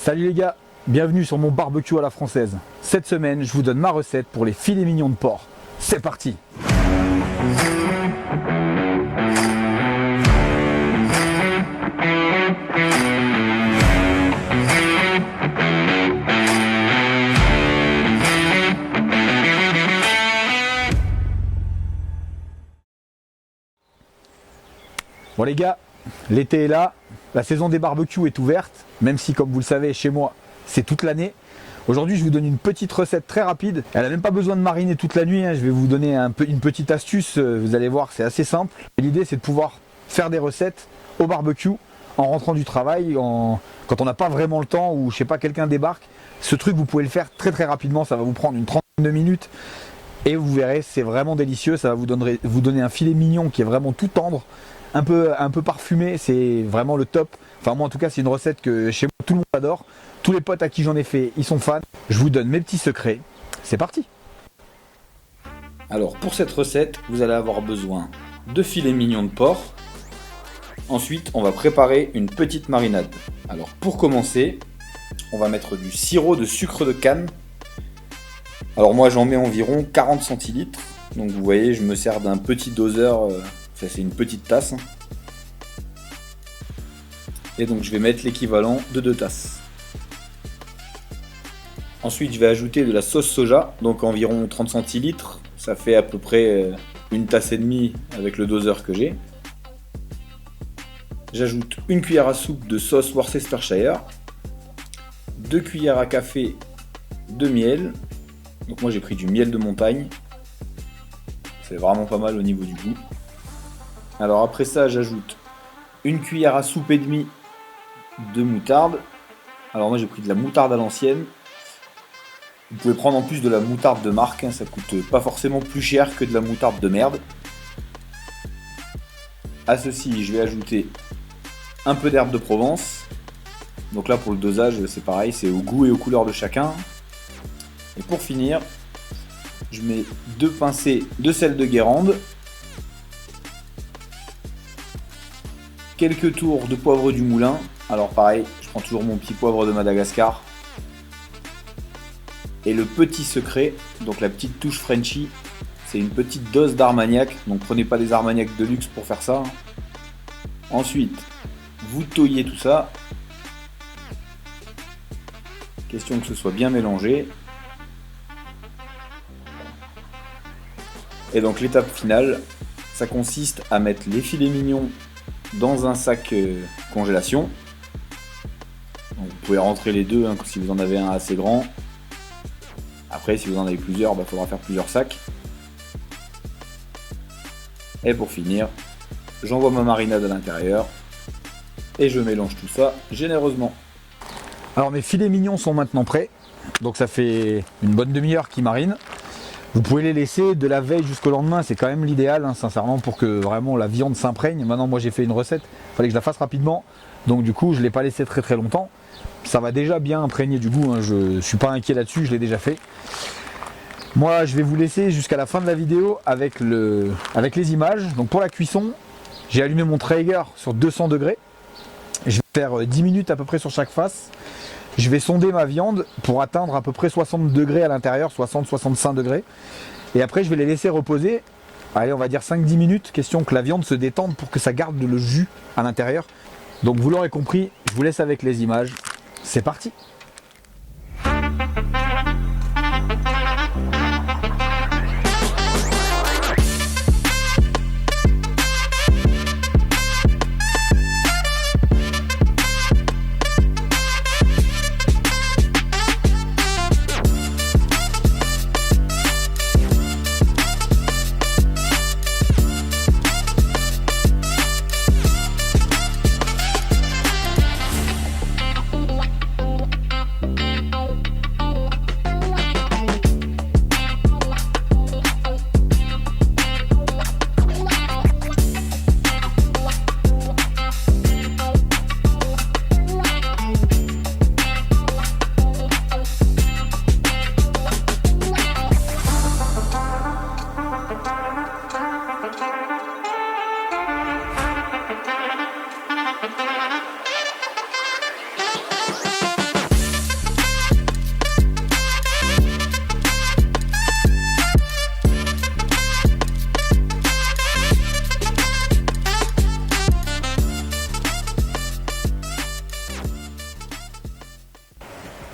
Salut les gars, bienvenue sur mon barbecue à la française. Cette semaine, je vous donne ma recette pour les filets mignons de porc. C'est parti! Bon les gars, l'été est là, la saison des barbecues est ouverte, même si comme vous le savez chez moi c'est toute l'année. Aujourd'hui je vous donne une petite recette très rapide, elle n'a même pas besoin de mariner toute la nuit, je vais vous donner une petite astuce, vous allez voir c'est assez simple. L'idée c'est de pouvoir faire des recettes au barbecue en rentrant du travail, quand on n'a pas vraiment le temps ou je sais pas quelqu'un débarque. Ce truc vous pouvez le faire très rapidement, ça va vous prendre une trentaine de minutes et vous verrez c'est vraiment délicieux, ça va vous donner un filet mignon qui est vraiment tout tendre. Un peu parfumé, c'est vraiment le top. Enfin moi en tout cas c'est une recette que chez moi tout le monde adore. Tous les potes à qui j'en ai fait, ils sont fans. Je vous donne mes petits secrets. C'est parti. Alors pour cette recette, vous allez avoir besoin de filets mignons de porc. Ensuite, on va préparer une petite marinade. Alors pour commencer, on va mettre du sirop de sucre de canne. Alors moi j'en mets environ 40 centilitres. Donc vous voyez, je me sers d'un petit doseur. Ça c'est une petite tasse. Et donc je vais mettre l'équivalent de 2 tasses. Ensuite je vais ajouter de la sauce soja, donc environ 30 centilitres. Ça fait à peu près une tasse et demie avec le doseur que j'ai. J'ajoute une cuillère à soupe de sauce Worcestershire. 2 cuillères à café de miel. Donc moi j'ai pris du miel de montagne. C'est vraiment pas mal au niveau du goût. Alors après ça, j'ajoute une cuillère à soupe et demie de moutarde. Alors moi j'ai pris de la moutarde à l'ancienne. Vous pouvez prendre en plus de la moutarde de marque, ça coûte pas forcément plus cher que de la moutarde de merde. À ceci, je vais ajouter un peu d'herbe de Provence. Donc là pour le dosage, c'est pareil, c'est au goût et aux couleurs de chacun. Et pour finir, je mets 2 pincées de sel de Guérande. Quelques tours de poivre du moulin. Alors pareil, je prends toujours mon petit poivre de Madagascar. Et le petit secret, donc la petite touche Frenchy, c'est une petite dose d'Armagnac. Donc prenez pas des Armagnac de luxe pour faire ça. Ensuite, vous touillez tout ça. Question que ce soit bien mélangé. Et donc l'étape finale, ça consiste à mettre les filets mignons dans un sac congélation. Donc, vous pouvez rentrer les deux si vous en avez un assez grand. Après si vous en avez plusieurs, il faudra faire plusieurs sacs. Et pour finir, j'envoie ma marinade à l'intérieur et je mélange tout ça généreusement. Alors mes filets mignons sont maintenant prêts. Donc ça fait une bonne demi-heure qu'ils marinent. Vous pouvez les laisser de la veille jusqu'au lendemain, c'est quand même l'idéal, sincèrement, pour que vraiment la viande s'imprègne. Maintenant, moi j'ai fait une recette, il fallait que je la fasse rapidement, donc du coup je ne l'ai pas laissé très longtemps. Ça va déjà bien imprégner du goût, je ne suis pas inquiet là-dessus, je l'ai déjà fait. Moi je vais vous laisser jusqu'à la fin de la vidéo avec les images. Donc pour la cuisson, j'ai allumé mon Traeger sur 200 degrés. Je vais faire 10 minutes à peu près sur chaque face. Je vais sonder ma viande pour atteindre à peu près 60 degrés à l'intérieur, 60-65 degrés. Et après, je vais les laisser reposer, allez, on va dire 5-10 minutes, question que la viande se détende pour que ça garde le jus à l'intérieur. Donc vous l'aurez compris, je vous laisse avec les images. C'est parti!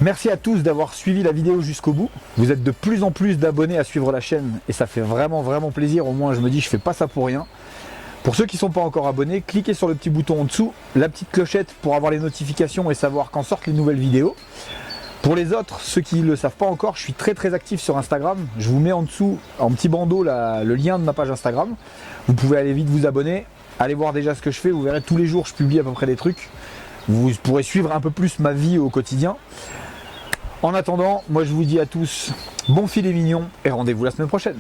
Merci à tous d'avoir suivi la vidéo jusqu'au bout. Vous êtes de plus en plus d'abonnés à suivre la chaîne et ça fait vraiment plaisir. Au moins je me dis je fais pas ça pour rien. Pour ceux qui ne sont pas encore abonnés, cliquez sur le petit bouton en dessous, la petite clochette pour avoir les notifications et savoir quand sortent les nouvelles vidéos. Pour les autres, ceux qui ne le savent pas encore, je suis très actif sur Instagram. Je vous mets en dessous, en petit bandeau, le lien de ma page Instagram. Vous pouvez aller vite vous abonner, allez voir déjà ce que je fais. Vous verrez tous les jours je publie à peu près des trucs. Vous pourrez suivre un peu plus ma vie au quotidien. En attendant, moi je vous dis à tous bon filet mignon et rendez-vous la semaine prochaine.